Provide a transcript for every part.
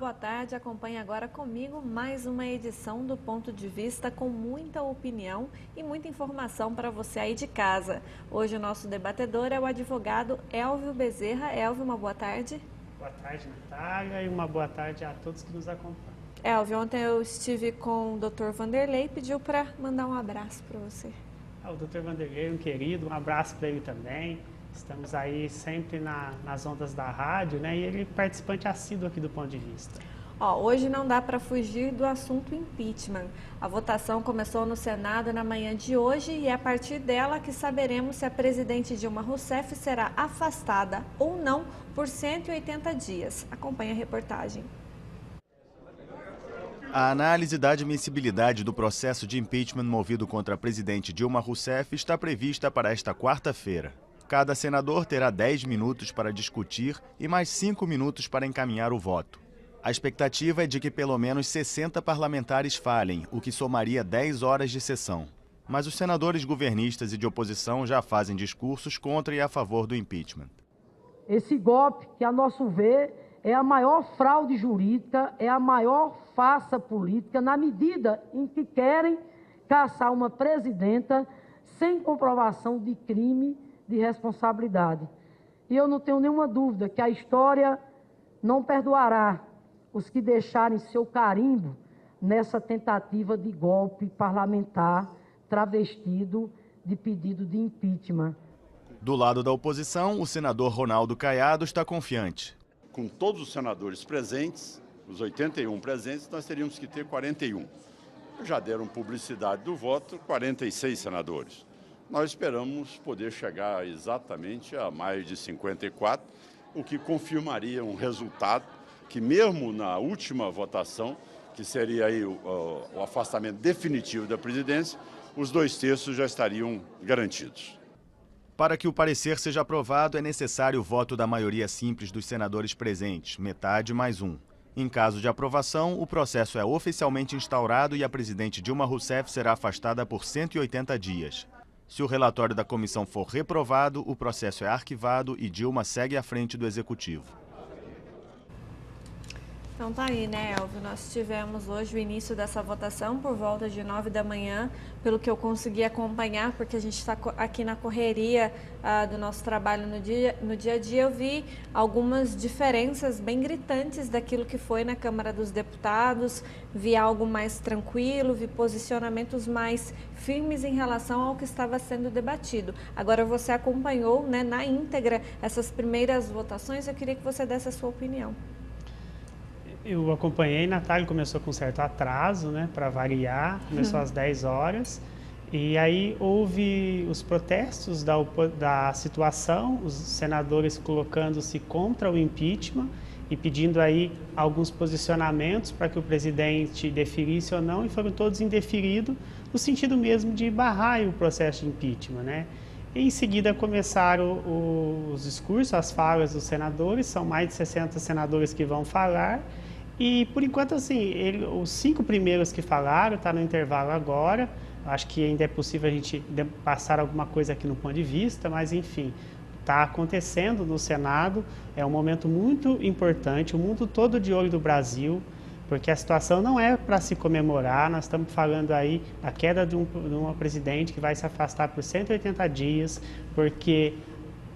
boa tarde. Acompanhe agora comigo mais uma edição do Ponto de Vista com muita opinião e muita informação para você aí de casa. Hoje o nosso debatedor é o advogado Elvio Bezerra. Elvio, uma boa tarde. Boa tarde, Natália, e uma boa tarde a todos que nos acompanham. Elvio, ontem eu estive com o Dr. Vanderlei e pediu para mandar um abraço para você. O Dr. Vanderlei, um querido, um abraço para ele também. Estamos aí sempre nas ondas da rádio, né? E ele é participante assíduo aqui do Ponto de Vista. Hoje não dá para fugir do assunto impeachment. A votação começou no Senado na manhã de hoje e é a partir dela que saberemos se a presidente Dilma Rousseff será afastada ou não por 180 dias. Acompanhe a reportagem. A análise da admissibilidade do processo de impeachment movido contra a presidente Dilma Rousseff está prevista para esta quarta-feira. Cada senador terá 10 minutos para discutir e mais 5 minutos para encaminhar o voto. A expectativa é de que pelo menos 60 parlamentares falem, o que somaria 10 horas de sessão. Mas os senadores governistas e de oposição já fazem discursos contra e a favor do impeachment. Esse golpe, que a nosso ver é a maior fraude jurídica, é a maior farsa política, na medida em que querem caçar uma presidenta sem comprovação de crime de responsabilidade. E eu não tenho nenhuma dúvida que a história não perdoará os que deixarem seu carimbo nessa tentativa de golpe parlamentar travestido de pedido de impeachment. Do lado da oposição, o senador Ronaldo Caiado está confiante. Com todos os senadores presentes, os 81 presentes, nós teríamos que ter 41. Já deram publicidade do voto 46 senadores. Nós esperamos poder chegar exatamente a mais de 54, o que confirmaria um resultado que mesmo na última votação, que seria aí o afastamento definitivo da presidência, os 2/3 já estariam garantidos. Para que o parecer seja aprovado, é necessário o voto da maioria simples dos senadores presentes, metade mais um. Em caso de aprovação, o processo é oficialmente instaurado e a presidente Dilma Rousseff será afastada por 180 dias. Se o relatório da comissão for reprovado, o processo é arquivado e Dilma segue à frente do executivo. Então tá aí, né, Elvio? Nós tivemos hoje o início dessa votação por volta de 9 da manhã, pelo que eu consegui acompanhar, porque a gente está aqui na correria do nosso trabalho no dia a dia. Eu vi algumas diferenças bem gritantes daquilo que foi na Câmara dos Deputados, vi algo mais tranquilo, vi posicionamentos mais firmes em relação ao que estava sendo debatido. Agora você acompanhou, né, na íntegra essas primeiras votações, eu queria que você desse a sua opinião. Eu acompanhei, Natália, começou com certo atraso, né, para variar, começou às 10 horas, e aí houve os protestos da situação, os senadores colocando-se contra o impeachment e pedindo aí alguns posicionamentos para que o presidente deferisse ou não, e foram todos indeferidos, no sentido mesmo de barrar o processo de impeachment, né? E em seguida começaram os discursos, as falas dos senadores, são mais de 60 senadores que vão falar. E, por enquanto, assim, os 5 primeiros que falaram, está no intervalo agora. Acho que ainda é possível a gente passar alguma coisa aqui no Ponto de Vista, mas, enfim, está acontecendo no Senado. É um momento muito importante, o mundo todo de olho do Brasil, porque a situação não é para se comemorar. Nós estamos falando aí da queda de uma presidente que vai se afastar por 180 dias, porque,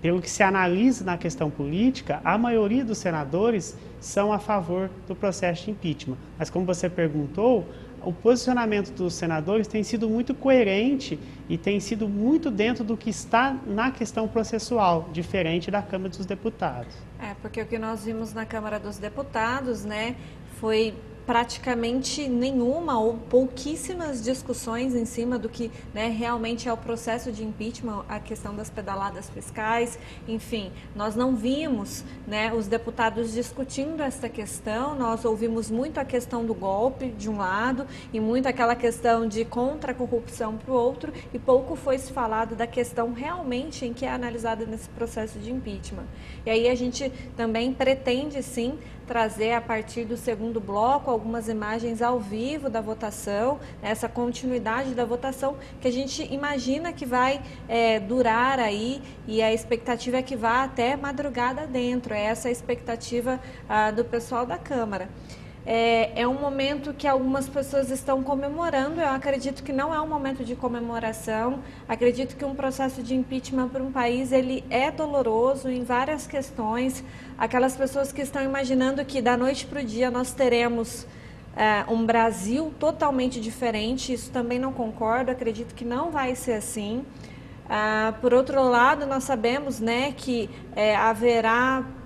pelo que se analisa na questão política, a maioria dos senadores são a favor do processo de impeachment. Mas, como você perguntou, o posicionamento dos senadores tem sido muito coerente e tem sido muito dentro do que está na questão processual, diferente da Câmara dos Deputados. Porque o que nós vimos na Câmara dos Deputados, né, foi praticamente nenhuma ou pouquíssimas discussões em cima do que, né, realmente é o processo de impeachment, a questão das pedaladas fiscais, enfim, nós não vimos, né, os deputados discutindo essa questão. Nós ouvimos muito a questão do golpe de um lado e muito aquela questão de contra a corrupção para o outro, e pouco foi se falado da questão realmente em que é analisada nesse processo de impeachment. E aí a gente também pretende, sim, trazer a partir do segundo bloco algumas imagens ao vivo da votação, essa continuidade da votação que a gente imagina que vai durar aí, e a expectativa é que vá até madrugada dentro, é essa a expectativa do pessoal da Câmara. É um momento que algumas pessoas estão comemorando. Eu acredito que não é um momento de comemoração. Acredito que um processo de impeachment para um país, ele é doloroso em várias questões. Aquelas pessoas que estão imaginando que da noite para o dia nós teremos um Brasil totalmente diferente, isso também não concordo. Acredito que não vai ser assim. Por outro lado, nós sabemos, né, que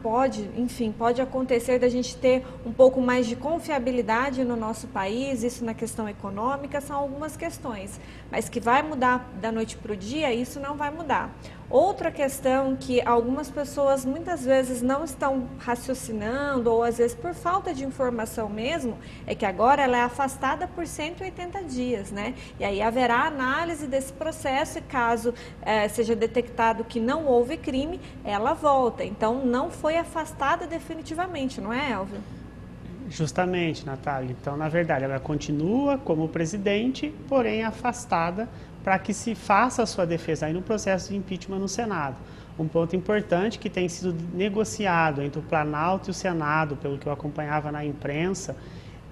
pode acontecer da gente ter um pouco mais de confiabilidade no nosso país, isso na questão econômica, são algumas questões, mas que vai mudar da noite para o dia, isso não vai mudar. Outra questão que algumas pessoas muitas vezes não estão raciocinando, ou às vezes por falta de informação mesmo, é que agora ela é afastada por 180 dias, né? E aí haverá análise desse processo e caso seja detectado que não houve crime, ela volta. Então não foi afastada definitivamente, não é, Elvio? Justamente, Natália. Então, na verdade, ela continua como presidente, porém afastada para que se faça a sua defesa aí no processo de impeachment no Senado. Um ponto importante que tem sido negociado entre o Planalto e o Senado, pelo que eu acompanhava na imprensa,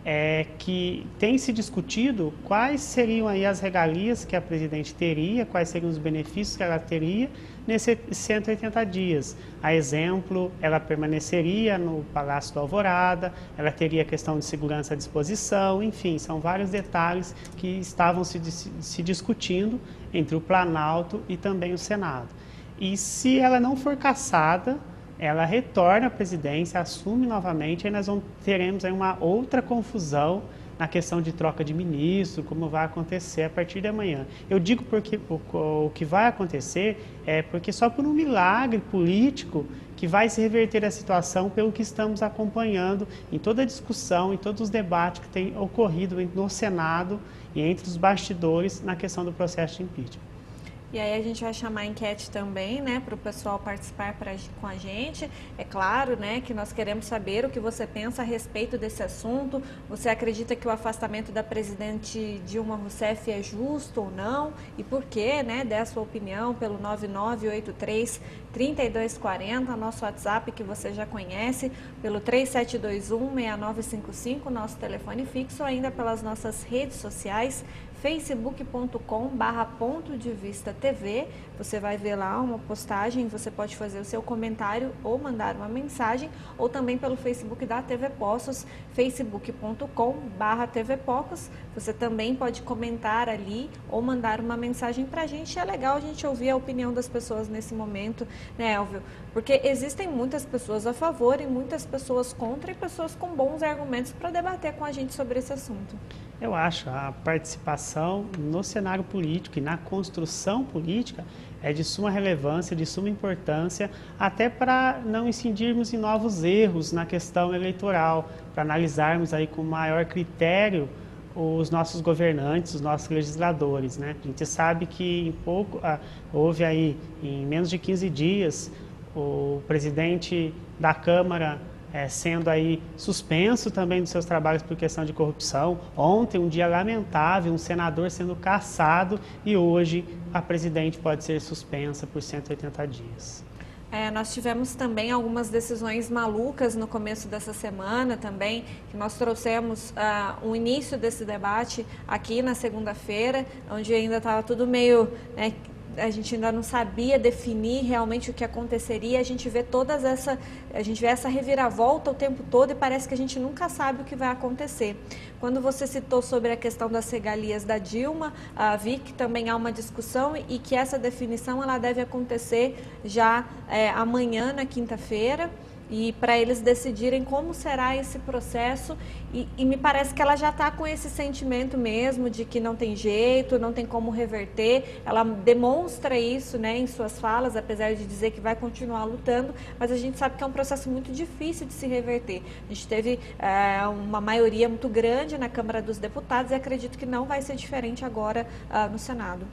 é que tem se discutido quais seriam aí as regalias que a presidente teria, quais seriam os benefícios que ela teria nesses 180 dias. A exemplo, ela permaneceria no Palácio do Alvorada, ela teria a questão de segurança à disposição, enfim, são vários detalhes que estavam se discutindo entre o Planalto e também o Senado. E se ela não for cassada, ela retorna à presidência, assume novamente, aí nós teremos aí uma outra confusão na questão de troca de ministro, como vai acontecer a partir de amanhã. Eu digo porque o que vai acontecer é porque só por um milagre político que vai se reverter a situação, pelo que estamos acompanhando em toda a discussão, em todos os debates que têm ocorrido no Senado e entre os bastidores na questão do processo de impeachment. E aí a gente vai chamar a enquete também, né, para o pessoal participar com a gente. É claro, né, que nós queremos saber o que você pensa a respeito desse assunto. Você acredita que o afastamento da presidente Dilma Rousseff é justo ou não? E por quê, né? Dê a sua opinião pelo 9983-3240, nosso WhatsApp que você já conhece, pelo 3721-6955, nosso telefone fixo, ou ainda pelas nossas redes sociais, facebook.com/pontodevistatv. Você vai ver lá uma postagem, você pode fazer o seu comentário ou mandar uma mensagem, ou também pelo Facebook da TV Poços, facebook.com/tvpocos. Você também pode comentar ali ou mandar uma mensagem para a gente. É legal a gente ouvir a opinião das pessoas nesse momento, né, Elvio? Porque existem muitas pessoas a favor e muitas pessoas contra, e pessoas com bons argumentos para debater com a gente sobre esse assunto. Eu acho a participação no cenário político e na construção política é de suma relevância, de suma importância, até para não incidirmos em novos erros na questão eleitoral, para analisarmos aí com maior critério os nossos governantes, os nossos legisladores, né? A gente sabe que houve aí, em menos de 15 dias, o presidente da Câmara sendo aí suspenso também dos seus trabalhos por questão de corrupção. Ontem, um dia lamentável, um senador sendo cassado, e hoje a presidente pode ser suspensa por 180 dias. Nós tivemos também algumas decisões malucas no começo dessa semana também, que nós trouxemos o início desse debate aqui na segunda-feira, onde ainda estava tudo meio... a gente ainda não sabia definir realmente o que aconteceria. A gente vê essa reviravolta o tempo todo e parece que a gente nunca sabe o que vai acontecer. Quando você citou sobre a questão das regalias da Dilma, vi que também há uma discussão e que essa definição ela deve acontecer já amanhã, na quinta-feira, e para eles decidirem como será esse processo, e me parece que ela já está com esse sentimento mesmo de que não tem jeito, não tem como reverter. Ela demonstra isso, né, em suas falas, apesar de dizer que vai continuar lutando, mas a gente sabe que é um processo muito difícil de se reverter. A gente teve uma maioria muito grande na Câmara dos Deputados e acredito que não vai ser diferente agora no Senado.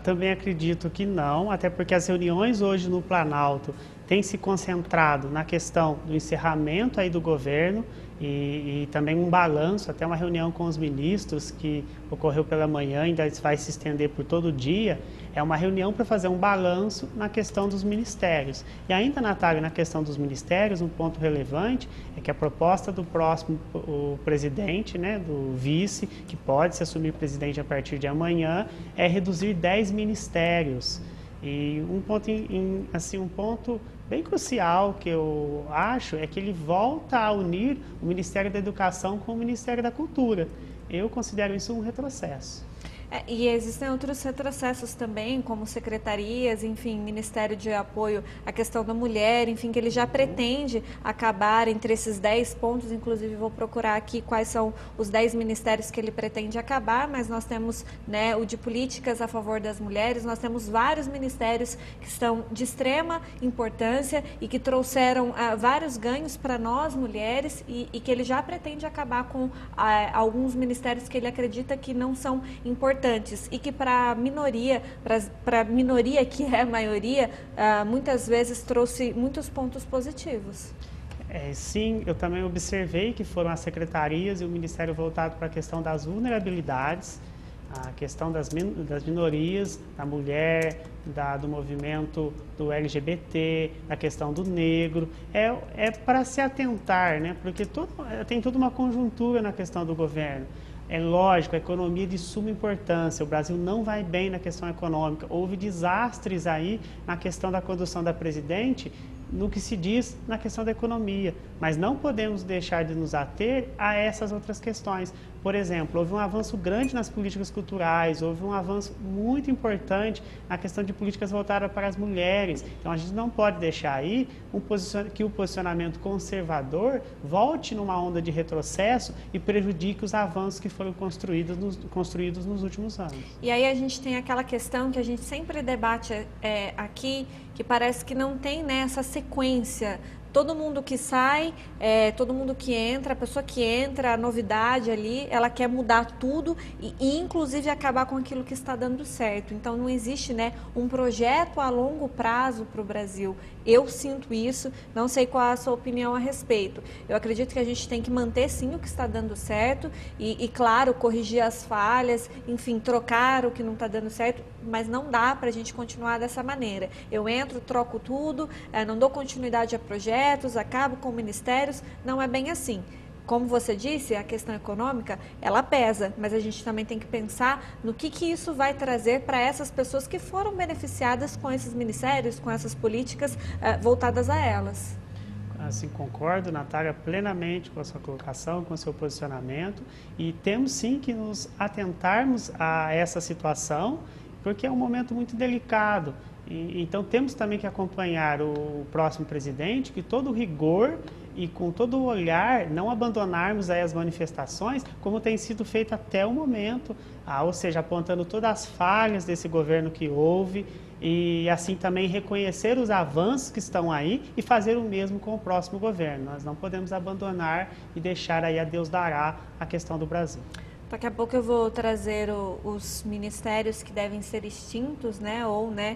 Também acredito que não, até porque as reuniões hoje no Planalto tem se concentrado na questão do encerramento aí do governo e também um balanço, até uma reunião com os ministros que ocorreu pela manhã, ainda vai se estender por todo o dia. É uma reunião para fazer um balanço na questão dos ministérios. E ainda, Natália, na questão dos ministérios, um ponto relevante é que a proposta do próximo o presidente, né, do vice, que pode se assumir presidente a partir de amanhã, é reduzir 10 ministérios. E um ponto, assim, um ponto bem crucial que eu acho é que ele volta a unir o Ministério da Educação com o Ministério da Cultura. Eu considero isso um retrocesso. E existem outros retrocessos também, como secretarias, enfim, Ministério de Apoio à questão da mulher, enfim, que ele já pretende acabar entre esses 10 pontos, inclusive vou procurar aqui quais são os 10 ministérios que ele pretende acabar, mas nós temos, né, o de políticas a favor das mulheres, nós temos vários ministérios que estão de extrema importância e que trouxeram vários ganhos para nós, mulheres, e que ele já pretende acabar com alguns ministérios que ele acredita que não são importantes e que para a minoria, que é a maioria, muitas vezes trouxe muitos pontos positivos. Sim, eu também observei que foram as secretarias e o Ministério voltado para a questão das vulnerabilidades, a questão das minorias, da mulher, do movimento do LGBT, a questão do negro. É para se atentar, né? Porque tem toda uma conjuntura na questão do governo. É lógico, a economia é de suma importância, o Brasil não vai bem na questão econômica. Houve desastres aí na questão da condução da presidente, no que se diz na questão da economia, mas não podemos deixar de nos ater a essas outras questões. Por exemplo, houve um avanço grande nas políticas culturais, houve um avanço muito importante na questão de políticas voltadas para as mulheres. Então, a gente não pode deixar aí que o posicionamento conservador volte numa onda de retrocesso e prejudique os avanços que foram construídos nos últimos anos. E aí a gente tem aquela questão que a gente sempre debate aqui, que parece que não tem, né, essa sequência. Todo mundo que sai, todo mundo que entra, a pessoa que entra, a novidade ali, ela quer mudar tudo e inclusive acabar com aquilo que está dando certo. Então não existe, né, um projeto a longo prazo para o Brasil. Eu sinto isso, não sei qual é a sua opinião a respeito. Eu acredito que a gente tem que manter sim o que está dando certo e claro, corrigir as falhas, enfim, trocar o que não está dando certo, mas não dá para a gente continuar dessa maneira. Eu entro, troco tudo, não dou continuidade a projetos, acabo com ministérios, não é bem assim. Como você disse, a questão econômica, ela pesa, mas a gente também tem que pensar no que isso vai trazer para essas pessoas que foram beneficiadas com esses ministérios, com essas políticas voltadas a elas. Assim, concordo, Natália, plenamente com a sua colocação, com o seu posicionamento, e temos sim que nos atentarmos a essa situação, porque é um momento muito delicado. Então, temos também que acompanhar o próximo presidente, que todo o rigor e com todo o olhar, não abandonarmos aí as manifestações, como tem sido feito até o momento, ou seja, apontando todas as falhas desse governo que houve, e assim também reconhecer os avanços que estão aí e fazer o mesmo com o próximo governo. Nós não podemos abandonar e deixar aí a Deus dará a questão do Brasil. Daqui a pouco eu vou trazer os ministérios que devem ser extintos, né, ou, né,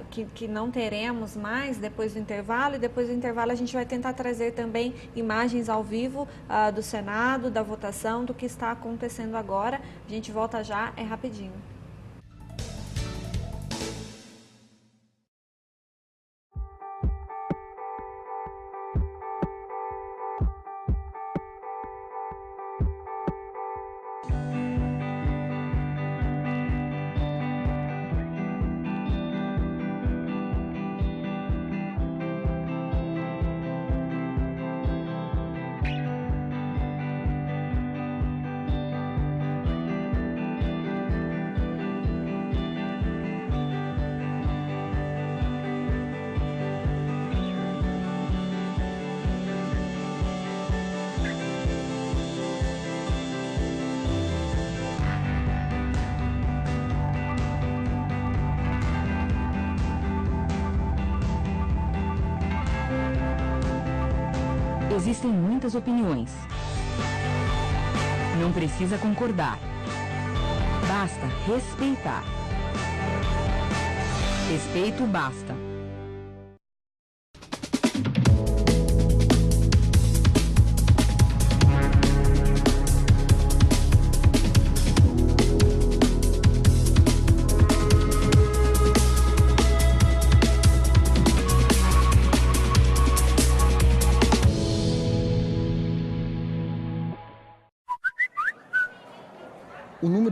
que não teremos mais depois do intervalo, e depois do intervalo a gente vai tentar trazer também imagens ao vivo do Senado, da votação, do que está acontecendo agora. A gente volta já, é rapidinho. Existem muitas opiniões. Não precisa concordar. Basta respeitar. Respeito basta.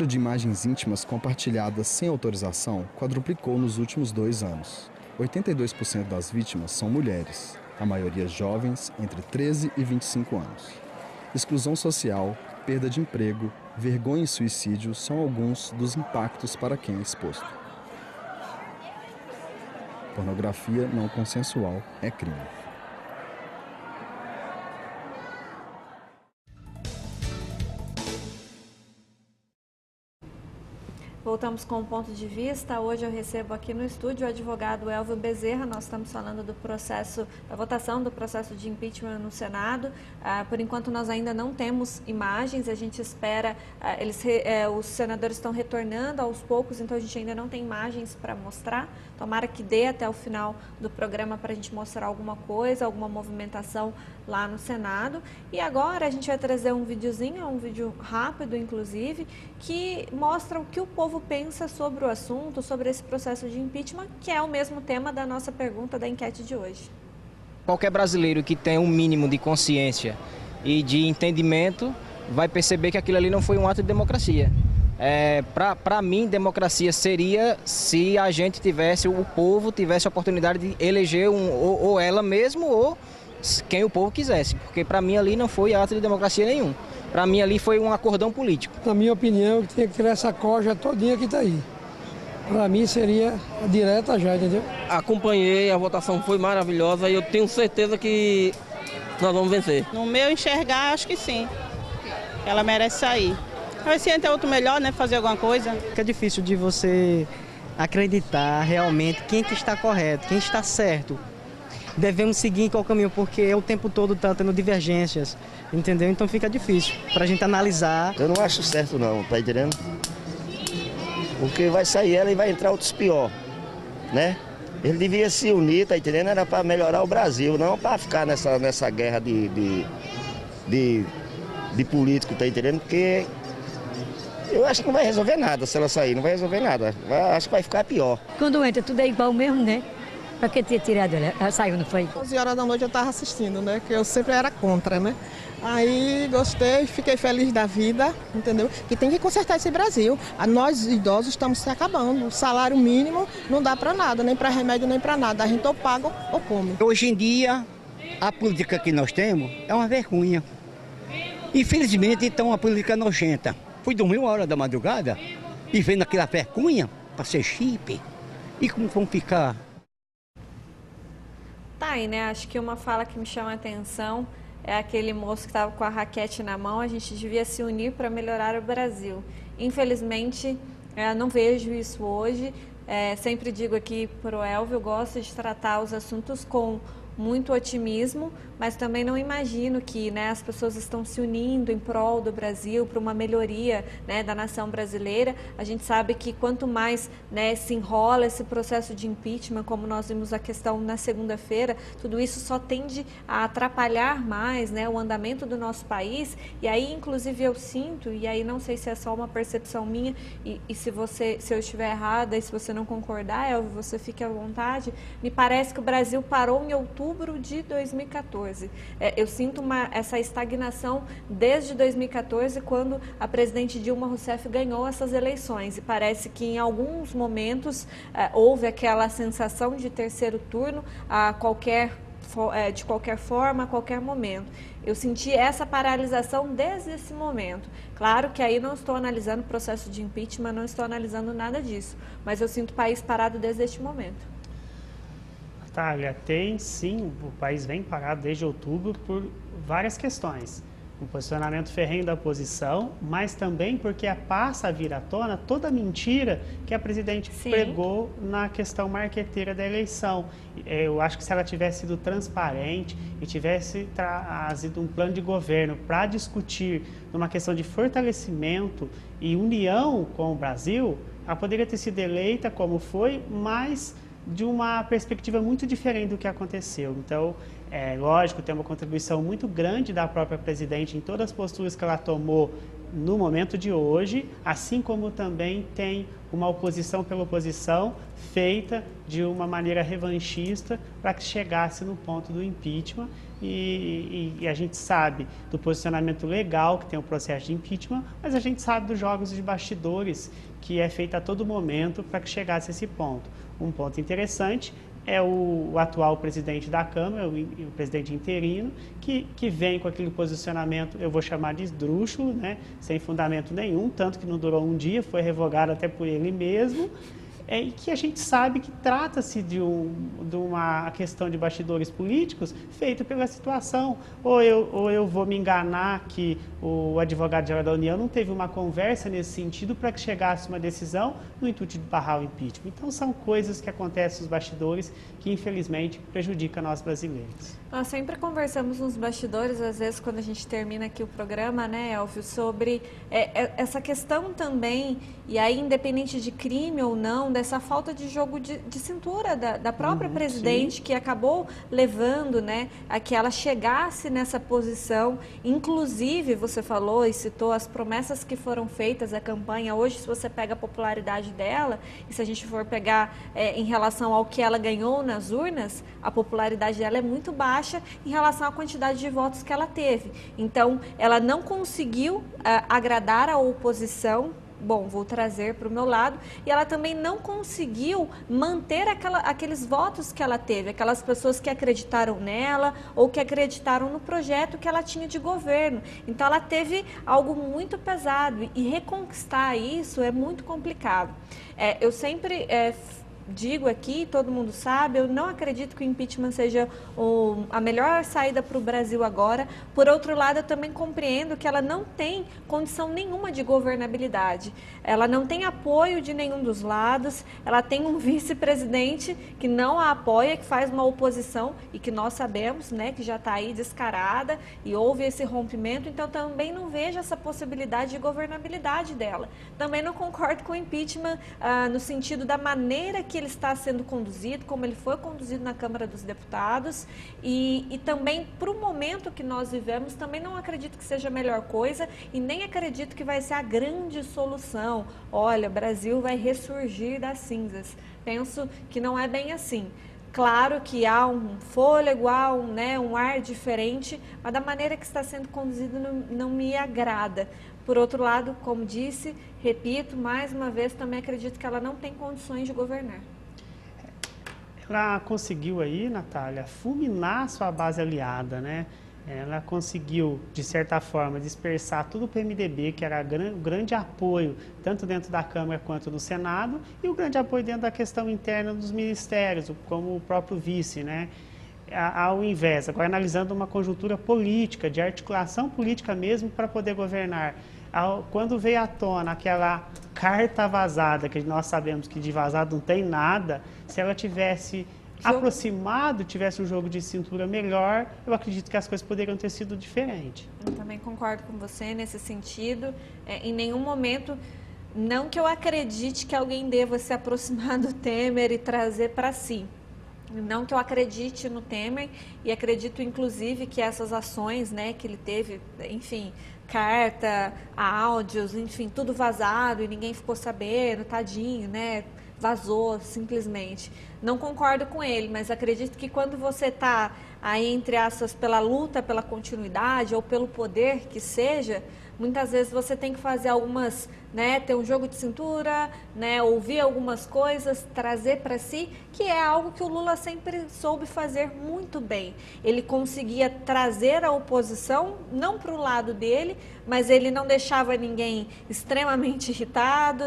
de imagens íntimas compartilhadas sem autorização quadruplicou nos últimos 2 anos. 82% das vítimas são mulheres, a maioria jovens entre 13 e 25 anos. Exclusão social, perda de emprego, vergonha e suicídio são alguns dos impactos para quem é exposto. Pornografia não consensual é crime. Voltamos com o ponto de vista. Hoje eu recebo aqui no estúdio o advogado Elvio Bezerra. Nós estamos falando do processo, da votação do processo de impeachment no Senado. Por enquanto nós ainda não temos imagens, a gente espera, os senadores estão retornando aos poucos, então a gente ainda não tem imagens para mostrar. Tomara que dê até o final do programa para a gente mostrar alguma coisa, alguma movimentação lá no Senado. E agora a gente vai trazer um videozinho, um vídeo rápido inclusive, que mostra o que o povo pensa sobre o assunto, sobre esse processo de impeachment, que é o mesmo tema da nossa pergunta da enquete de hoje. Qualquer brasileiro que tenha um mínimo de consciência e de entendimento vai perceber que aquilo ali não foi um ato de democracia. Para mim, democracia seria se a gente tivesse, o povo tivesse a oportunidade de eleger ou ela mesmo ou quem o povo quisesse, porque para mim ali não foi ato de democracia nenhum. Para mim ali foi um acordão político. Na minha opinião, tinha que tirar essa corja todinha que está aí. Para mim seria direta já, entendeu? Acompanhei, a votação foi maravilhosa e eu tenho certeza que nós vamos vencer. No meu enxergar, acho que sim. Ela merece sair. Mas se tem outro melhor, né, fazer alguma coisa. Fica difícil de você acreditar realmente quem que está correto, quem está certo. Devemos seguir em qual caminho, porque o tempo todo está tendo divergências, entendeu? Então fica difícil para a gente analisar. Eu não acho certo não, tá entendendo? Porque vai sair ela e vai entrar outros pior, né? Ele devia se unir, tá entendendo? Era para melhorar o Brasil, não para ficar nessa guerra de político, tá entendendo? Porque eu acho que não vai resolver nada se ela sair, não vai resolver nada. Acho que vai ficar pior. Quando entra tudo é igual mesmo, né? Pra que ter tirado ela? Ela saiu, não foi? 11 horas da noite eu estava assistindo, né? Que eu sempre era contra, né? Aí gostei, fiquei feliz da vida, entendeu? Que tem que consertar esse Brasil. Nós idosos estamos se acabando. O salário mínimo não dá para nada, nem para remédio, nem para nada. A gente ou paga ou come. Hoje em dia, a política que nós temos é uma vergonha. Infelizmente, então, uma política nojenta. Fui dormir 1 hora da madrugada e vendo aquela vergonha para ser chip. E como vão ficar? Tá aí, né? Acho que uma fala que me chama a atenção é aquele moço que estava com a raquete na mão. A gente devia se unir para melhorar o Brasil. Infelizmente, não vejo isso hoje. Sempre digo aqui para o Elvio, eu gosto de tratar os assuntos com muito otimismo, mas também não imagino que, né, as pessoas estão se unindo em prol do Brasil, para uma melhoria, né, da nação brasileira. A gente sabe que quanto mais, né, se enrola esse processo de impeachment, como nós vimos a questão na segunda-feira, tudo isso só tende a atrapalhar mais, né, o andamento do nosso país. E aí, inclusive, eu sinto, e aí não sei se é só uma percepção minha, e se eu estiver errada, e se você não concordar, Elvio, você fique à vontade, me parece que o Brasil parou em outubro de 2014. Eu sinto essa estagnação desde 2014, quando a presidente Dilma Rousseff ganhou essas eleições. E parece que em alguns momentos houve aquela sensação de terceiro turno de qualquer forma, a qualquer momento. Eu senti essa paralisação desde esse momento. Claro que aí não estou analisando o processo de impeachment, não estou analisando nada disso, mas eu sinto o país parado desde este momento. Natália, tem sim, o país vem parado desde outubro por várias questões. Um posicionamento ferrenho da oposição, mas também porque passa a vir à tona toda a mentira que a presidente pregou na questão marqueteira da eleição. Eu acho que se ela tivesse sido transparente e tivesse trazido um plano de governo para discutir numa questão de fortalecimento e união com o Brasil, ela poderia ter sido eleita como foi, mas de uma perspectiva muito diferente do que aconteceu. Então, Lógico, tem uma contribuição muito grande da própria presidente em todas as posturas que ela tomou no momento de hoje, assim como também tem uma oposição pela oposição feita de uma maneira revanchista para que chegasse no ponto do impeachment e a gente sabe do posicionamento legal que tem o processo de impeachment, mas a gente sabe dos jogos de bastidores que é feito a todo momento para que chegasse a esse ponto. Um ponto interessante é o atual presidente da Câmara, o presidente interino, que vem com aquele posicionamento, eu vou chamar de esdrúxulo, né, sem fundamento nenhum, tanto que não durou um dia, foi revogado até por ele mesmo, e que a gente sabe que trata-se de uma questão de bastidores políticos feita pela situação. Ou eu vou me enganar que o advogado-geral da União não teve uma conversa nesse sentido para que chegasse uma decisão no intuito de barrar o impeachment. Então, são coisas que acontecem nos bastidores que, infelizmente, prejudicam nós brasileiros. Nós sempre conversamos nos bastidores, às vezes, quando a gente termina aqui o programa, né, Elvio, sobre essa questão também, e aí, independente de crime ou não, dessa falta de jogo de cintura da própria presidente, sim, que acabou levando, né, a que ela chegasse nessa posição. Inclusive, você falou e citou as promessas que foram feitas, a campanha. Hoje, se você pega a popularidade dela, e se a gente for pegar em relação ao que ela ganhou nas urnas, a popularidade dela é muito baixa em relação à quantidade de votos que ela teve. Então, ela não conseguiu agradar a oposição. Bom, vou trazer para o meu lado, e ela também não conseguiu manter aqueles votos que ela teve, aquelas pessoas que acreditaram nela ou que acreditaram no projeto que ela tinha de governo. Então, ela teve algo muito pesado e reconquistar isso é muito complicado. Eu sempre digo aqui, todo mundo sabe, eu não acredito que o impeachment seja a melhor saída para o Brasil agora. Por outro lado, eu também compreendo que ela não tem condição nenhuma de governabilidade. Ela não tem apoio de nenhum dos lados, ela tem um vice-presidente que não a apoia, que faz uma oposição e que nós sabemos, né, que já está aí descarada e houve esse rompimento. Então, também não vejo essa possibilidade de governabilidade dela. Também não concordo com o impeachment no sentido da maneira que ele está sendo conduzido, como ele foi conduzido na Câmara dos Deputados, e também para o momento que nós vivemos, também não acredito que seja a melhor coisa e nem acredito que vai ser a grande solução. Olha, o Brasil vai ressurgir das cinzas. Penso que não é bem assim. Claro que há um fôlego, há um ar diferente, mas da maneira que está sendo conduzido não me agrada. Por outro lado, como disse, repito, mais uma vez, também acredito que ela não tem condições de governar. Ela conseguiu aí, Natália, fulminar sua base aliada, né? Ela conseguiu, de certa forma, dispersar todo o PMDB, que era o grande apoio, tanto dentro da Câmara quanto no Senado, e o grande apoio dentro da questão interna dos ministérios, como o próprio vice, né? Ao invés, agora analisando uma conjuntura política, de articulação política mesmo para poder governar. Quando veio à tona aquela carta vazada, que nós sabemos que de vazado não tem nada, se ela tivesse aproximado, tivesse um jogo de cintura melhor, eu acredito que as coisas poderiam ter sido diferentes. Eu também concordo com você nesse sentido. Em nenhum momento, não que eu acredite que alguém deva se aproximar do Temer e trazer para si. Não que eu acredite no Temer, e acredito, inclusive, que essas ações, né, que ele teve, enfim, carta, áudios, enfim, tudo vazado e ninguém ficou sabendo, tadinho, né, vazou simplesmente. Não concordo com ele, mas acredito que quando você está aí, entre aspas, pela luta, pela continuidade ou pelo poder que seja, muitas vezes você tem que fazer algumas, né, ter um jogo de cintura, né, ouvir algumas coisas, trazer para si, que é algo que o Lula sempre soube fazer muito bem. Ele conseguia trazer a oposição, não para o lado dele, mas ele não deixava ninguém extremamente irritado,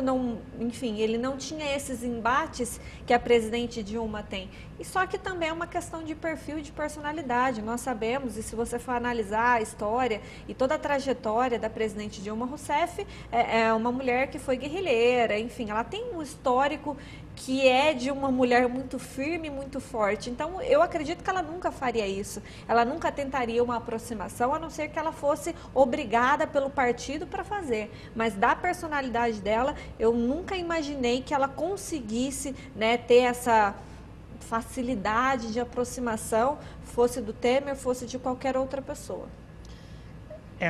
enfim, ele não tinha esses embates que a presidente Dilma tem. E só que também é uma questão de perfil e de personalidade, nós sabemos, e se você for analisar a história e toda a trajetória da presidente Dilma Rousseff, é uma mulher que foi guerrilheira, enfim, ela tem um histórico que é de uma mulher muito firme, muito forte. Então, eu acredito que ela nunca faria isso. Ela nunca tentaria uma aproximação, a não ser que ela fosse obrigada pelo partido para fazer. Mas da personalidade dela, eu nunca imaginei que ela conseguisse, né, ter facilidade de aproximação, fosse do Temer, fosse de qualquer outra pessoa.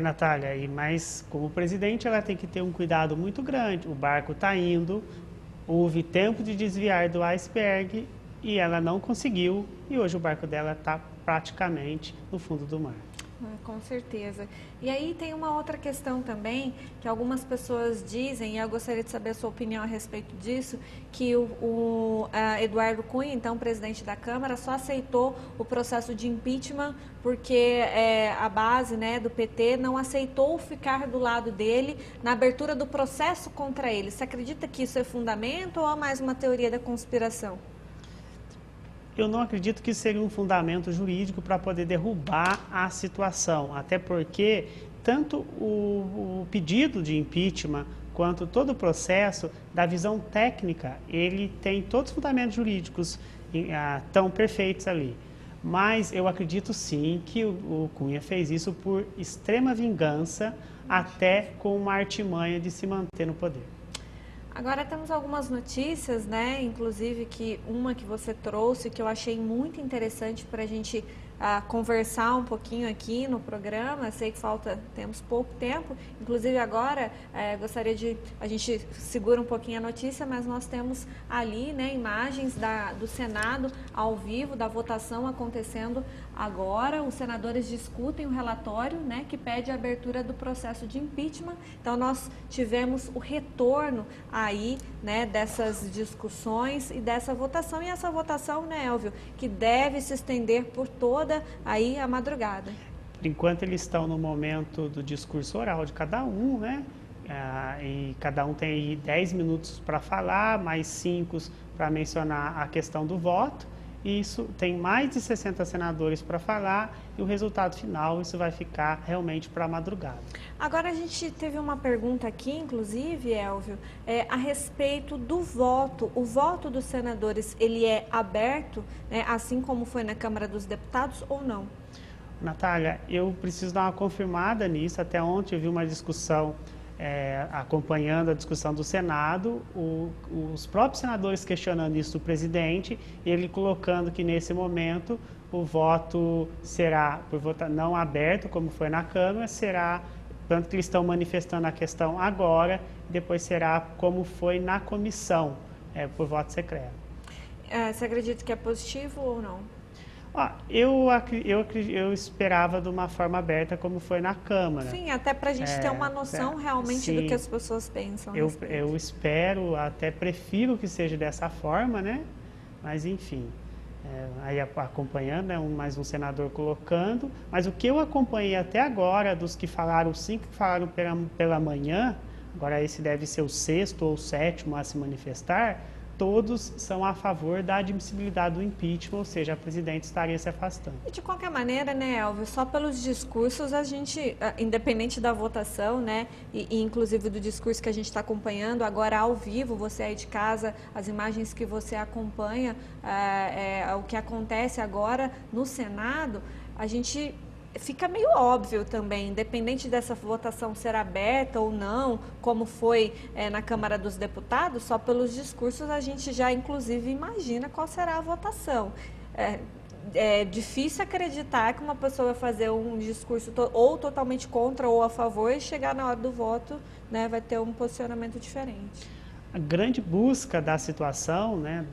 Natália, mas como presidente ela tem que ter um cuidado muito grande. O barco está indo, houve tempo de desviar do iceberg e ela não conseguiu, e hoje o barco dela está praticamente no fundo do mar. Com certeza. E aí tem uma outra questão também, que algumas pessoas dizem, e eu gostaria de saber a sua opinião a respeito disso, que o Eduardo Cunha, então presidente da Câmara, só aceitou o processo de impeachment porque a base, né, do PT não aceitou ficar do lado dele na abertura do processo contra ele. Você acredita que isso é fundamento ou é mais uma teoria da conspiração? Eu não acredito que seria um fundamento jurídico para poder derrubar a situação, até porque tanto o pedido de impeachment quanto todo o processo, da visão técnica, ele tem todos os fundamentos jurídicos tão perfeitos ali. Mas eu acredito sim que o Cunha fez isso por extrema vingança, até com uma artimanha de se manter no poder. Agora temos algumas notícias, né? Inclusive uma que você trouxe, que eu achei muito interessante para a gente conversar um pouquinho aqui no programa. Sei que temos pouco tempo. Inclusive agora, a gente segura um pouquinho a notícia, mas nós temos ali, né, imagens do Senado ao vivo, da votação acontecendo agora. Os senadores discutem o relatório, né, que pede a abertura do processo de impeachment. Então nós tivemos o retorno aí, né, dessas discussões e dessa votação. E essa votação, né, Elvio, que deve se estender por toda aí a madrugada. Enquanto eles estão no momento do discurso oral de cada um, né? E cada um tem aí 10 minutos para falar, mais 5 para mencionar a questão do voto. Isso tem mais de 60 senadores para falar e o resultado final, isso vai ficar realmente para a madrugada. Agora a gente teve uma pergunta aqui, inclusive, Elvio, a respeito do voto. O voto dos senadores, ele é aberto, né, assim como foi na Câmara dos Deputados ou não? Natália, eu preciso dar uma confirmada nisso. Até ontem eu vi uma discussão acompanhando a discussão do Senado, os próprios senadores questionando isso do presidente, e ele colocando que nesse momento o voto será por voto não aberto, como foi na Câmara, será, tanto que eles estão manifestando a questão agora, e depois será como foi na comissão, por voto secreto. Você acredita que é positivo ou não? Eu esperava de uma forma aberta como foi na Câmara. Sim, até para a gente ter uma noção realmente sim, do que as pessoas pensam. Eu espero, até prefiro que seja dessa forma, né? Mas enfim, aí acompanhando, né, mais um senador colocando. Mas o que eu acompanhei até agora, dos que falaram, 5 que falaram pela manhã, agora esse deve ser o 6º ou 7º a se manifestar, todos são a favor da admissibilidade do impeachment, ou seja, a presidente estaria se afastando. E de qualquer maneira, né, Elvio, só pelos discursos a gente, independente da votação, né, e inclusive do discurso que a gente está acompanhando agora ao vivo, você aí de casa, as imagens que você acompanha, o que acontece agora no Senado, a gente fica meio óbvio também, independente dessa votação ser aberta ou não, como foi na Câmara dos Deputados, só pelos discursos a gente já, inclusive, imagina qual será a votação. É difícil acreditar que uma pessoa vai fazer um discurso ou totalmente contra ou a favor e chegar na hora do voto, né, vai ter um posicionamento diferente. A grande busca da situação, né,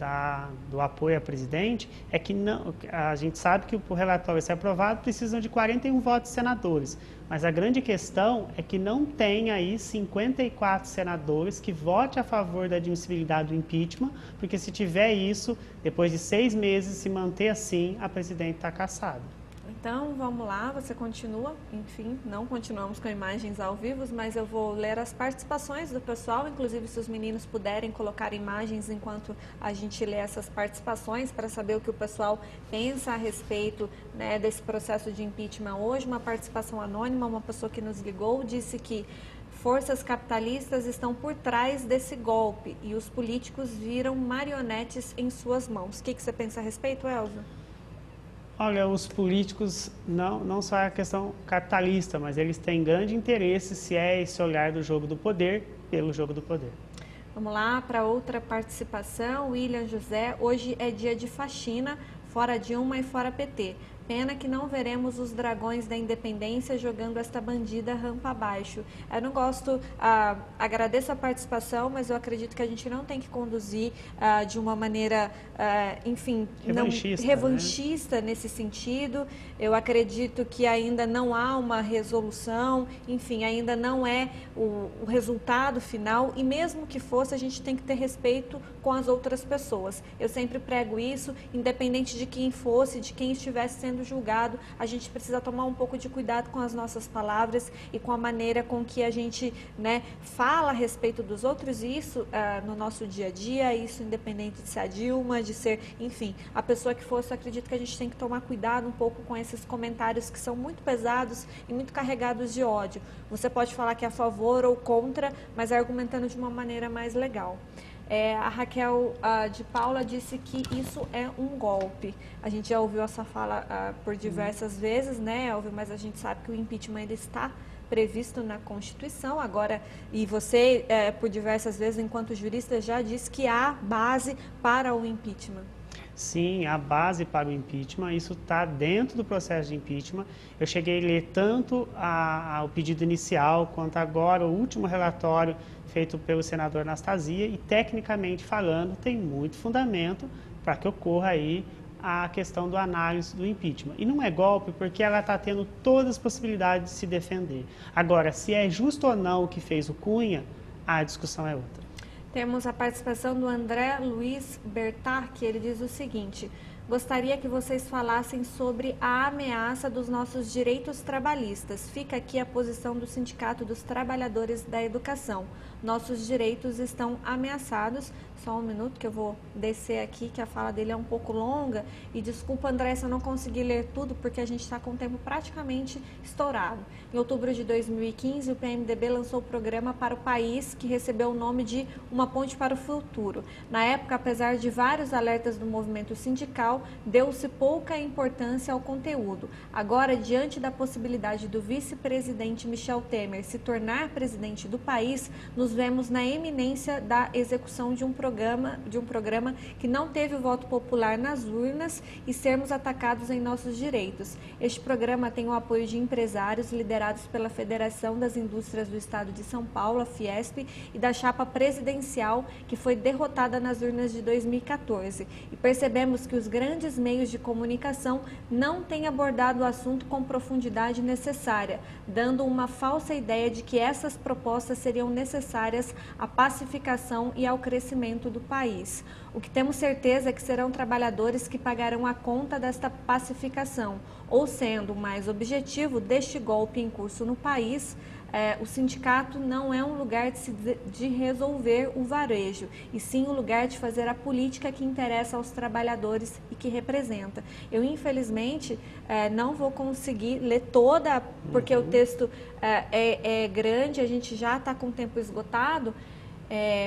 do apoio à presidente, é que não, a gente sabe que o relatório ser aprovado precisam de 41 votos de senadores, mas a grande questão é que não tem aí 54 senadores que votem a favor da admissibilidade do impeachment, porque se tiver isso, depois de 6 meses, se manter assim, a presidente está cassada. Então, vamos lá, você continua, enfim, não continuamos com imagens ao vivo, mas eu vou ler as participações do pessoal, inclusive se os meninos puderem colocar imagens enquanto a gente lê essas participações, para saber o que o pessoal pensa a respeito, né, desse processo de impeachment hoje. Uma participação anônima, uma pessoa que nos ligou, disse que forças capitalistas estão por trás desse golpe e os políticos viram marionetes em suas mãos. O que você pensa a respeito, Elvio? Olha, os políticos, não só a questão capitalista, mas eles têm grande interesse se é esse olhar do jogo do poder pelo jogo do poder. Vamos lá para outra participação. William José, hoje é dia de faxina, fora Dilma e fora PT. Pena que não veremos os dragões da independência jogando esta bandida rampa abaixo. Eu não gosto, agradeço a participação, mas eu acredito que a gente não tem que conduzir de uma maneira, enfim, revanchista, né? Nesse sentido. Eu acredito que ainda não há uma resolução, enfim, ainda não é o resultado final, e mesmo que fosse, a gente tem que ter respeito com as outras pessoas. Eu sempre prego isso, independente de quem fosse, de quem estivesse sendo julgado, a gente precisa tomar um pouco de cuidado com as nossas palavras e com a maneira com que a gente, né, fala a respeito dos outros, e isso no nosso dia a dia, isso independente de ser a Dilma, de ser, enfim, a pessoa que fosse. Eu acredito que a gente tem que tomar cuidado um pouco com esses comentários que são muito pesados e muito carregados de ódio. Você pode falar que é a favor ou contra, mas argumentando de uma maneira mais legal. A Raquel de Paula disse que isso é um golpe. A gente já ouviu essa fala por diversas vezes, né, Elvio? Mas a gente sabe que o impeachment ele está previsto na Constituição agora, e você, por diversas vezes, enquanto jurista, já disse que há base para o impeachment. Sim, a base para o impeachment, isso está dentro do processo de impeachment. Eu cheguei a ler tanto o pedido inicial, quanto agora o último relatório feito pelo senador Anastasia, e tecnicamente falando, tem muito fundamento para que ocorra aí a questão do análise do impeachment. E não é golpe porque ela está tendo todas as possibilidades de se defender. Agora, se é justo ou não o que fez o Cunha, a discussão é outra. Temos a participação do André Luiz Bertar, que ele diz o seguinte: gostaria que vocês falassem sobre a ameaça dos nossos direitos trabalhistas. Fica aqui a posição do Sindicato dos Trabalhadores da Educação. Nossos direitos estão ameaçados. Só um minuto que eu vou descer aqui, que a fala dele é um pouco longa. E desculpa, André, se eu não conseguir ler tudo, porque a gente está com o tempo praticamente estourado. Em outubro de 2015, o PMDB lançou o programa para o país, que recebeu o nome de Uma Ponte para o Futuro. Na época, apesar de vários alertas do movimento sindical, deu-se pouca importância ao conteúdo. Agora, diante da possibilidade do vice-presidente Michel Temer se tornar presidente do país, nos vemos na eminência da execução de um programa que não teve o voto popular nas urnas e sermos atacados em nossos direitos. Este programa tem o apoio de empresários liderados pela Federação das Indústrias do Estado de São Paulo, a Fiesp, e da chapa presidencial que foi derrotada nas urnas de 2014. E percebemos que os grandes meios de comunicação não têm abordado o assunto com profundidade necessária, dando uma falsa ideia de que essas propostas seriam necessárias à pacificação e ao crescimento do país. O que temos certeza é que serão trabalhadores que pagarão a conta desta pacificação, ou sendo mais objetivo deste golpe em curso no país, o sindicato não é um lugar de resolver o varejo, e sim um lugar de fazer a política que interessa aos trabalhadores e que representa. Eu, infelizmente, não vou conseguir ler toda, porque o texto é grande, a gente já está com o tempo esgotado,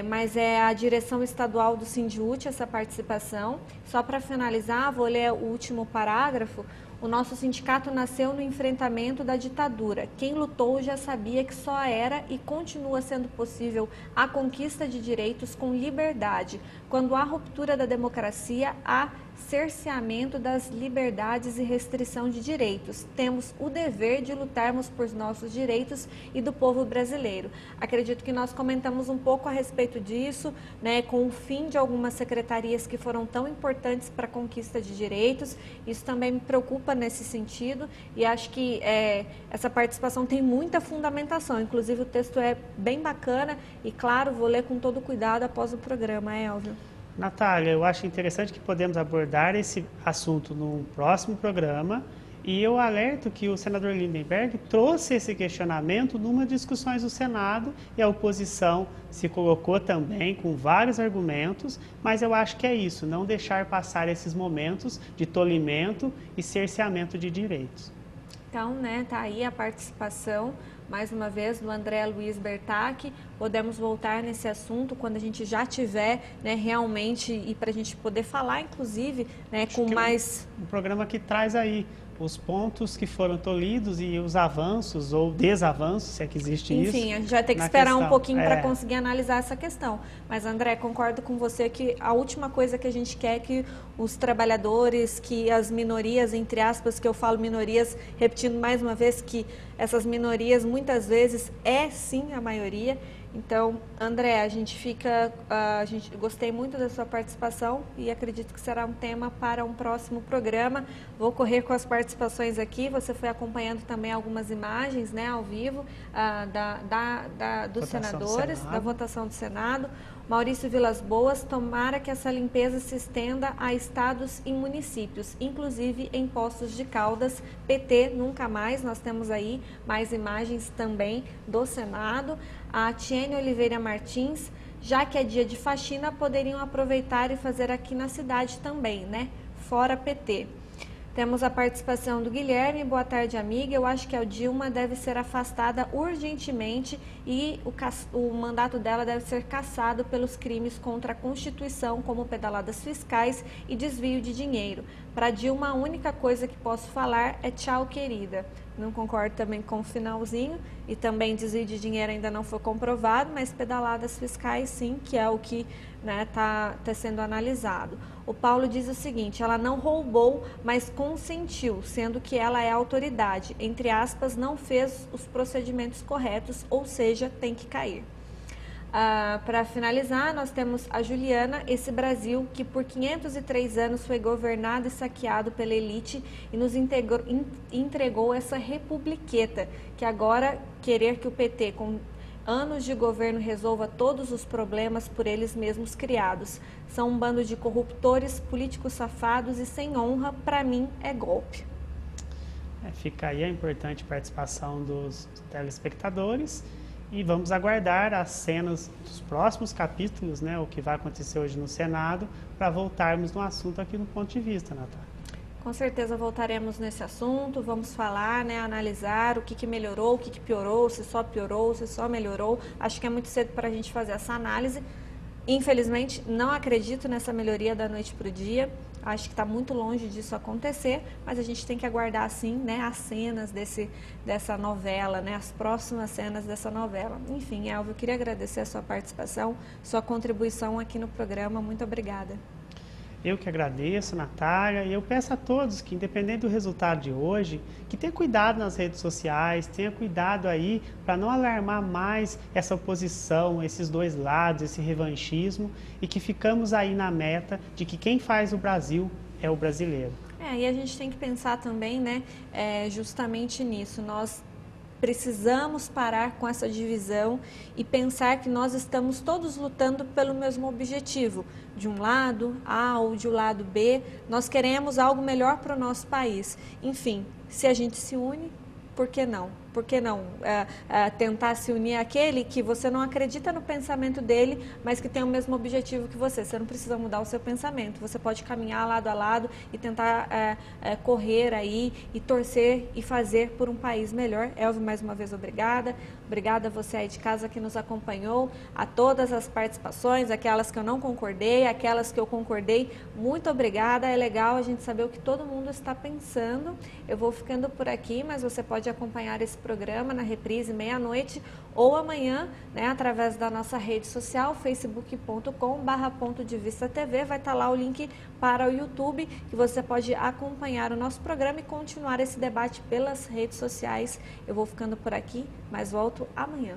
mas é a direção estadual do Sindiúti essa participação. Só para finalizar, vou ler o último parágrafo. O nosso sindicato nasceu no enfrentamento da ditadura. Quem lutou já sabia que só era e continua sendo possível a conquista de direitos com liberdade. Quando há ruptura da democracia, há cerceamento das liberdades e restrição de direitos. Temos o dever de lutarmos por nossos direitos e do povo brasileiro. Acredito que nós comentamos um pouco a respeito disso, né, com o fim de algumas secretarias que foram tão importantes para a conquista de direitos. Isso também me preocupa nesse sentido, e acho que essa participação tem muita fundamentação. Inclusive, o texto é bem bacana e, claro, vou ler com todo cuidado após o programa, Elvio. Natália, eu acho interessante que podemos abordar esse assunto num próximo programa, e eu alerto que o senador Lindenberg trouxe esse questionamento numa discussões do Senado, e a oposição se colocou também com vários argumentos, mas eu acho que é isso, não deixar passar esses momentos de tolimento e cerceamento de direitos. Então, tá aí a participação, mais uma vez, do André Luiz Bertac, podemos voltar nesse assunto quando a gente já tiver, né, realmente, e para a gente poder falar, inclusive, né, com mais... Um programa que traz aí os pontos que foram tolhidos e os avanços ou desavanços, se é que existe isso. Enfim, a gente vai ter que esperar um pouquinho para conseguir analisar essa questão. Mas, André, concordo com você que a última coisa que a gente quer é que os trabalhadores, que as minorias, entre aspas, que eu falo minorias, repetindo mais uma vez que essas minorias muitas vezes é sim a maioria. Então, André, gostei muito da sua participação e acredito que será um tema para um próximo programa. Vou correr com as participações aqui. Você foi acompanhando também algumas imagens, né, ao vivo, dos senadores, da votação do Senado. Maurício Vilas Boas, tomara que essa limpeza se estenda a estados e municípios, inclusive em Poços de Caldas. PT, nunca mais. Nós temos aí mais imagens também do Senado. A Tiene Oliveira Martins, já que é dia de faxina, poderiam aproveitar e fazer aqui na cidade também, né? Fora PT. Temos a participação do Guilherme. Boa tarde, amiga. Eu acho que a Dilma deve ser afastada urgentemente e o mandato dela deve ser cassado pelos crimes contra a Constituição, como pedaladas fiscais e desvio de dinheiro. Para Dilma, a única coisa que posso falar é tchau, querida. Não concordo também com o finalzinho, e também desvio de dinheiro ainda não foi comprovado, mas pedaladas fiscais sim, que é o que tá sendo analisado. O Paulo diz o seguinte: ela não roubou, mas consentiu, sendo que ela é autoridade, entre aspas, não fez os procedimentos corretos, ou seja, tem que cair. Para finalizar, nós temos a Juliana, esse Brasil que por 503 anos foi governado e saqueado pela elite e nos entregou essa republiqueta, que agora querer que o PT, com anos de governo, resolva todos os problemas por eles mesmos criados. São um bando de corruptores, políticos safados e sem honra, para mim é golpe. Fica aí a importante participação dos telespectadores. E vamos aguardar as cenas dos próximos capítulos, né, o que vai acontecer hoje no Senado, para voltarmos no assunto aqui no Ponto de Vista, Natália. Com certeza voltaremos nesse assunto, vamos falar, né, analisar o que melhorou, o que piorou, se só piorou, se só melhorou. Acho que é muito cedo para a gente fazer essa análise. Infelizmente, não acredito nessa melhoria da noite para o dia. Acho que está muito longe disso acontecer, mas a gente tem que aguardar, sim, né, as cenas dessa novela, né, as próximas cenas dessa novela. Enfim, Elvio, eu queria agradecer a sua participação, sua contribuição aqui no programa. Muito obrigada. Eu que agradeço, Natália, e eu peço a todos que, independente do resultado de hoje, que tenha cuidado nas redes sociais, tenha cuidado aí para não alarmar mais essa oposição, esses dois lados, esse revanchismo, e que ficamos aí na meta de que quem faz o Brasil é o brasileiro. E a gente tem que pensar também, né, justamente nisso. Nós precisamos parar com essa divisão e pensar que nós estamos todos lutando pelo mesmo objetivo. De um lado A ou de um lado B, nós queremos algo melhor para o nosso país. Enfim, se a gente se une, por que não? Por que não tentar se unir àquele que você não acredita no pensamento dele, mas que tem o mesmo objetivo que você? Você não precisa mudar o seu pensamento, você pode caminhar lado a lado e tentar correr aí e torcer e fazer por um país melhor. Elvio, mais uma vez, obrigada. Obrigada a você aí de casa que nos acompanhou, a todas as participações, aquelas que eu não concordei, aquelas que eu concordei. Muito obrigada, é legal a gente saber o que todo mundo está pensando. Eu vou ficando por aqui, mas você pode acompanhar esse programa na reprise meia-noite ou amanhã, né, através da nossa rede social, facebook.com/Ponto de Vista TV. Vai estar lá o link para o YouTube, que você pode acompanhar o nosso programa e continuar esse debate pelas redes sociais. Eu vou ficando por aqui, mas volto amanhã.